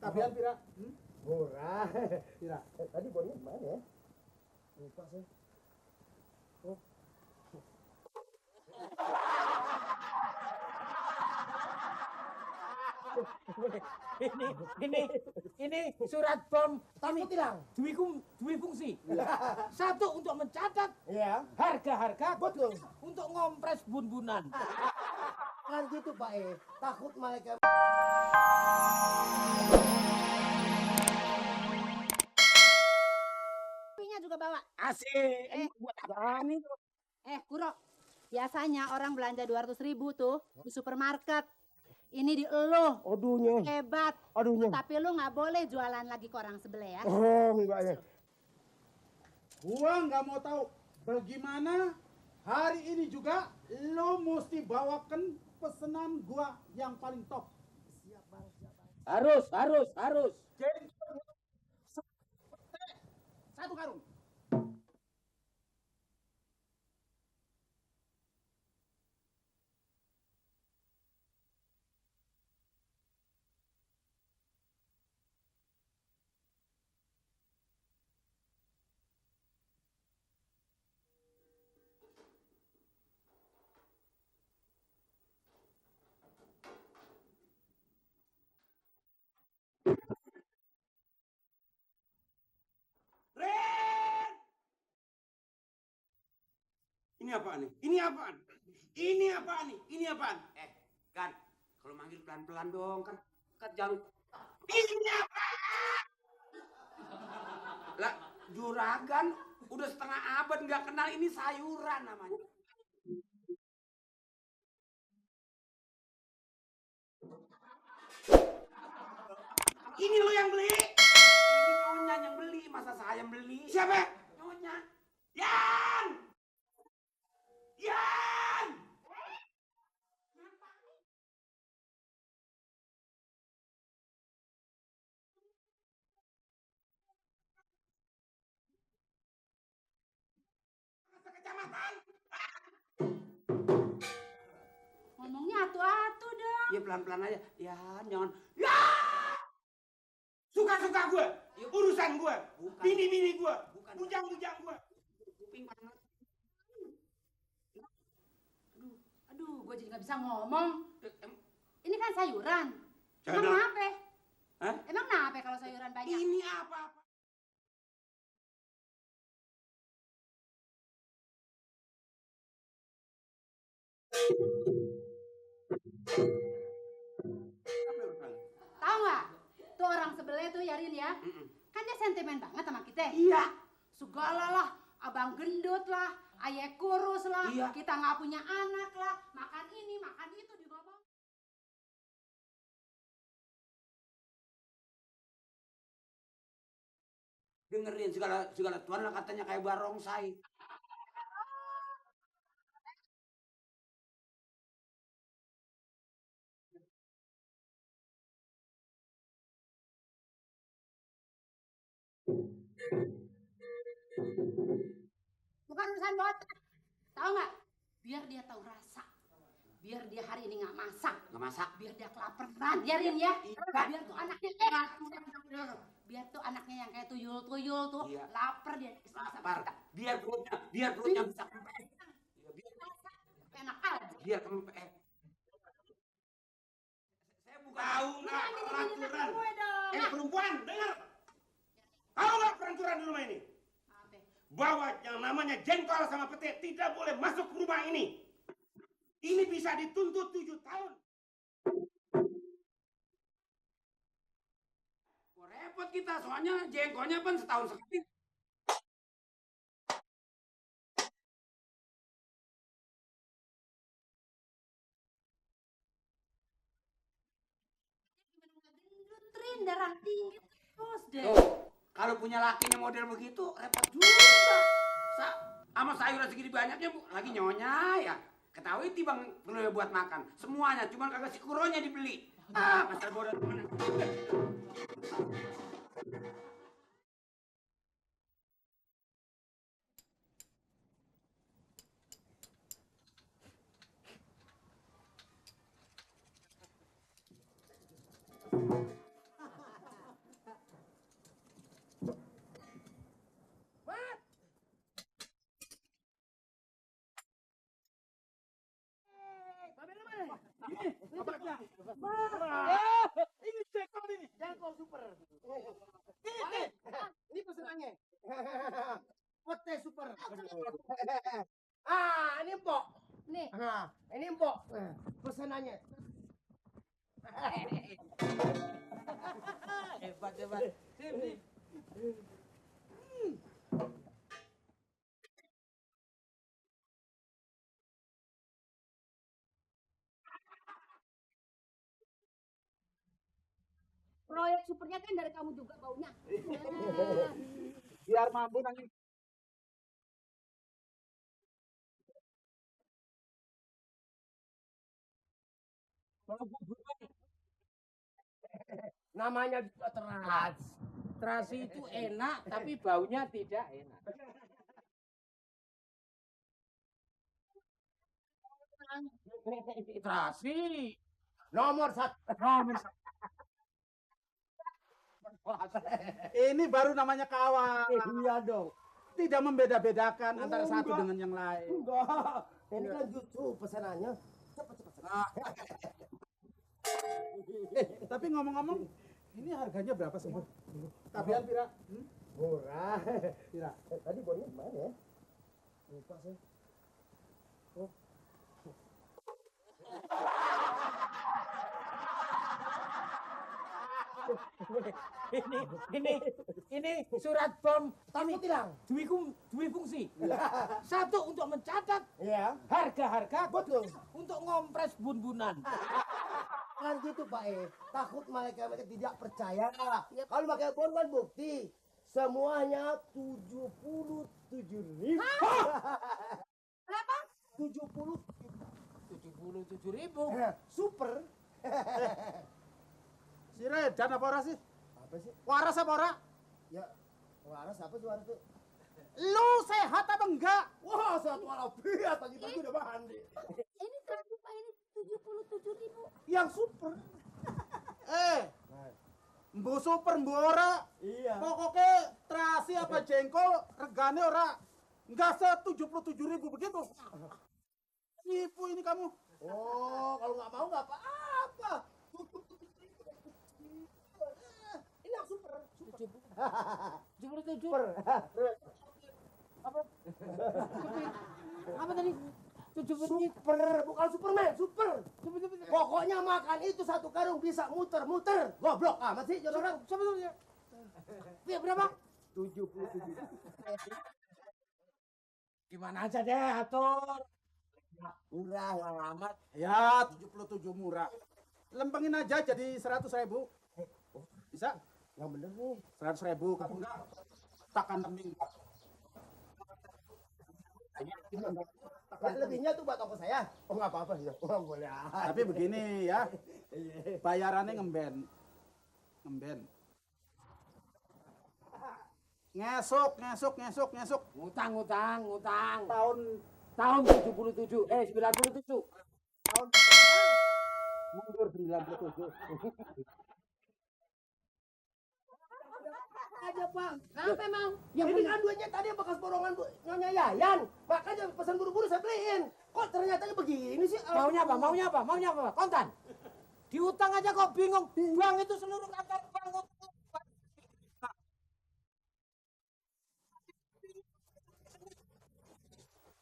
Tapian pira? Murah. Pira? Tadi bonnya mana ya? Lupa sih. Oh. Ini surat bom Takut hilang. dua fungsi. Satu untuk mencatat Iya. harga-harga, Betul. untuk ngompres bun-bunan. Kan gitu Pak takut mereka. Kopinya juga bawa. Asik. Buat apaan itu? Kuro, biasanya orang belanja 200.000 tuh di supermarket. Ini di elo. Aduhnya. Hebat. Aduhnya. Tapi lu nggak boleh jualan lagi ke orang sebelah ya. Oh, enggak ya. Gua nggak mau tahu bagaimana hari ini juga lo mesti bawakan pesanan gua yang paling top. Siap bang, siap bang. Harus. Jadi satu karung. Ini apaan nih? Ini apaan? Ini apaan nih? Ini apaan? Kan, kalau manggil pelan-pelan dong, kan jangan. Ini apaan? Lah, juragan udah setengah abad nggak kenal ini sayuran namanya. Ini lo yang beli? Ini nyonya yang beli, masa saya yang beli? Siapa? Nyonya. Yan! Yan! Kecamatan. Ngomongnya atu-atu dong. Ya pelan-pelan aja. Ya, jangan. Ya! Suka-suka gue. Urusan gue. Bini-bini gue. Bujang-bujang gue. Kuping panas. Aduh, gue jadi nggak bisa ngomong. Ini kan sayuran. Emang Jangan. kenapa? Hah? Emang kenapa kalau sayuran banyak? Ini apa-apa. Tahu nggak? Tuh orang sebelah tuh Yarin ya. Kan dia sentimen banget sama kita. Iya. Segala lah, abang gendut lah, ayah kurus lah, Iya. kita nggak punya anak lah, makan ini, makan itu di ngomong. Dengerin segala tuan lah katanya kayak barongsai. Bukan urusan botak. Tahu nggak? Biar dia tahu rasa. Biar dia hari ini nggak masak. Nggak masak. Biar dia kelaparan, Yarin ya. Iya. Biar tuh anaknya biar tuh anaknya yang kayak tuyul-tuyul tuh Iya. lapar dia sama Lapar. kita. Biar perutnya bisa kempes. Ya, Enak aja. biar kempes. Saya bukan tahu nggak peraturan. Perempuan, dengar. Tahu nggak peraturan di rumah ini? Apa? Bahwa yang namanya jengkol sama pete tidak boleh masuk ke rumah ini. Ini bisa dituntut 7 tahun. Wah, repot kita, soalnya jengkolnya kan setahun sekali. Trin darah tinggi terus deh. Tuh, kalau punya lakinya model begitu, repot juga. Sama sayuran segini banyaknya, Bu. Lagi nyonya ya. Ketahui tibang perlu buat makan. Semuanya, cuma kagak si kuronya dibeli. Masalah bodoh temen. Apanya? Ini jengkol ini. Jengkol super. Ini pesenannya. Pete super. Ini Mpok. Nih, Ini Mpok. Pesenannya. Hebat, hebat. Sip, sip. proyek supernya kan dari kamu juga baunya. Biar mampu nanti. Namanya juga teras. Terasi itu enak, tapi baunya tidak enak. Terasi. Nomor 1. Ini baru namanya kawan. Iya dong. Tidak membeda-bedakan antara satu enggak. dengan yang lain. Enggak. Ini kan justru pesanannya cepet-cepet. Tapi ngomong-ngomong, ini harganya berapa sih? Kabian Pira? Murah. Pira. Tadi bonnya mana ya? Lupa sih. Ini surat bom Takut hilang. dua fungsi. Satu untuk mencatat Iya. harga-harga, Betul. untuk ngompres bun-bunan. Kan gitu Pak takut mereka tidak percaya. Kalau pakai bon kan bukti. Semuanya 77.000. Berapa? 77.000. Super. Si Redan apa ora sih? Apa sih? Waras apa ora? Ya, waras apa suara itu? Lu sehat apa enggak? Wah, satu walafiat pagi-pagi udah mandi. Ini terlalu Pak, ini 77.000. Yang super. Mbu super mbu ora. Iya. Pokoknya terasi apa jengkol regane ora enggak 77.000 begitu. Tipu ini kamu. Oh, kalau nggak mau nggak apa-apa. Ini yang super. 77. Super. Apa tadi? 77. Super, bukan Superman, super. Pokoknya makan itu satu karung bisa muter-muter. Goblok amat sih jadi orang. Sebetulnya. Ya, berapa? 77. Gimana aja deh, atur. Murah yang amat. Ya 77 murah. Lempengin aja jadi 100.000. Bisa? Yang bener nih. 100.000 kamu enggak tak kantengin. Lebihnya tuh buat ongkos saya. Oh nggak apa-apa sih. Oh boleh. Tapi begini ya, bayarannya ngemben. Ngesuk. Ngutang. Tahun Tahun 97. 97. tahun Mundur 97. Aja Bang. Kenapa emang? Yang ini kan duitnya tadi bekas borongan Nyonya Yayan. Makanya pesan buru-buru saya beliin. Kok ternyata begini sih? Maunya apa? Kontan. Diutang aja kok bingung. Bang itu seluruh kantor bang.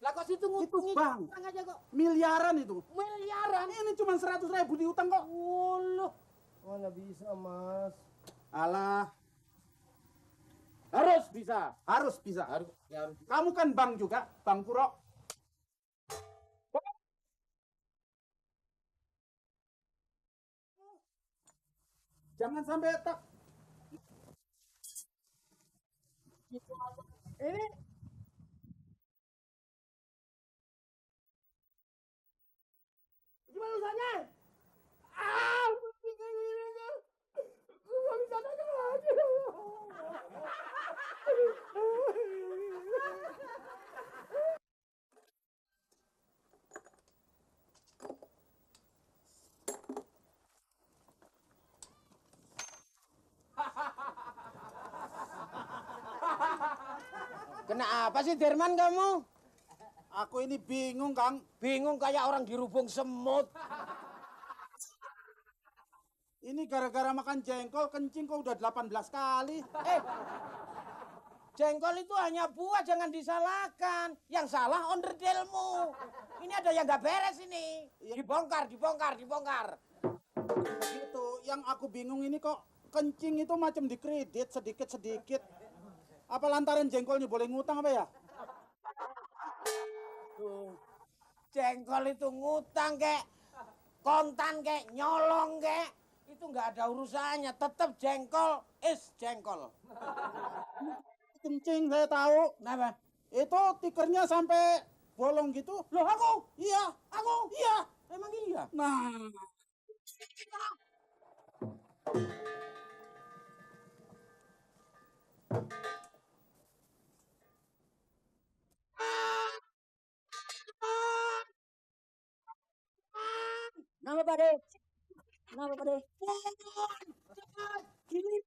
Lah kok situ ngutangin Bang. utang aja kok. miliaran itu. Miliaran. Ini cuma 100.000 diutang kok. Wuluh. Mana bisa Mas? Alah, Harus bisa. harus bisa. Harus. Kamu kan bank juga, Bang Puro. Jangan sampai tak. Ini gimana usahanya? Nggak bisa dagang lagi. Kenapa sih Derman kamu? Aku ini bingung, Kang. Bingung kayak orang dirubung semut. Ini gara-gara makan jengkol kencing kok udah 18 kali. Jengkol itu hanya buah, jangan disalahkan. Yang salah onderdilmu. Ini ada yang nggak beres ini. Dibongkar. Gitu, yang aku bingung ini kok kencing itu macam dikredit sedikit-sedikit. Apa lantaran jengkolnya boleh ngutang apa ya? Jengkol itu ngutang kek, kontan kek, nyolong kek. Itu nggak ada urusannya. Tetap jengkol is jengkol. Kencing saya tahu. Kenapa? Itu tikernya sampai bolong gitu. Loh aku? Iya. Aku? Iya. Emang iya? Nah. Nama Pak De? Nama Pak De? Cepat, gini.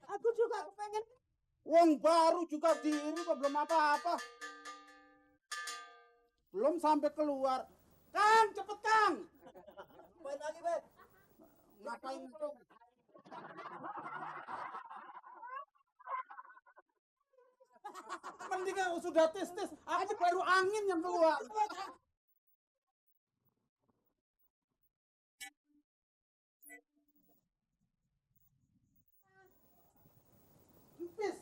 Aku juga kepengen. Wong baru juga diri kok belum apa-apa. Belum sampai keluar. Kang, cepet Kang. Main lagi, Bet. Ngapain itu? Mending sudah tes. Aku baru angin yang keluar. Pis.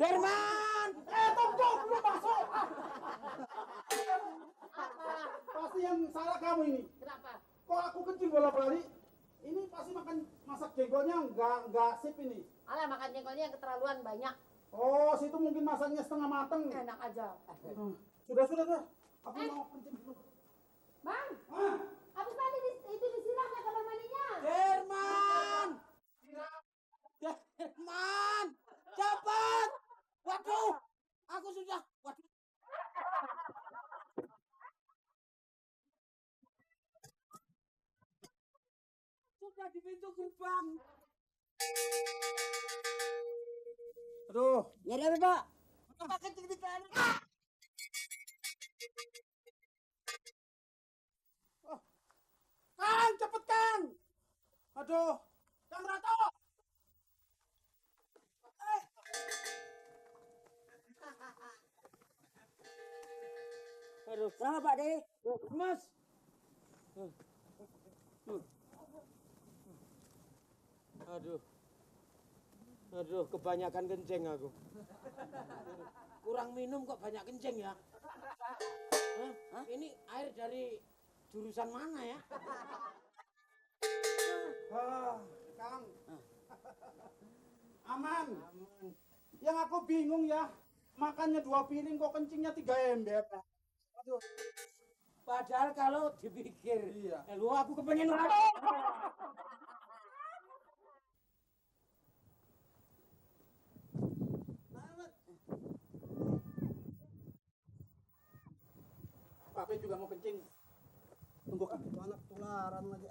Derman! Tunggu, belum masuk. Pasti yang salah kamu ini. Kenapa? Kok aku kencing bola-balik? Ini pasti masak jengkolnya nggak sip ini. Alah, makan jengkolnya yang keterlaluan banyak. Oh, situ mungkin masaknya setengah mateng. Enak aja. Sudah. Aku mau kencing dulu. Bang, Ah, habis tadi itu disiram ya kamar mandinya. Derman! Derman! Cepat! Waduh! Aku sudah... Waduh. Sudah di pintu gerbang. aduh. Ya ada Pak. Pak kencing di sana. Kang, cepet Kang. Aduh, Kang Rato. Aduh, kenapa Pak De? Mas. Aduh, kebanyakan kencing aku. Kurang minum kok banyak kencing ya? Hah? Ini air dari jurusan mana ya? Kang. Aman. Yang aku bingung ya, makannya 2 piring kok kencingnya 3 ember. Aduh. Padahal kalau dipikir, Iya. lu aku kepengen Pape juga mau kencing. Tunggu Kang. Anak tularan lagi.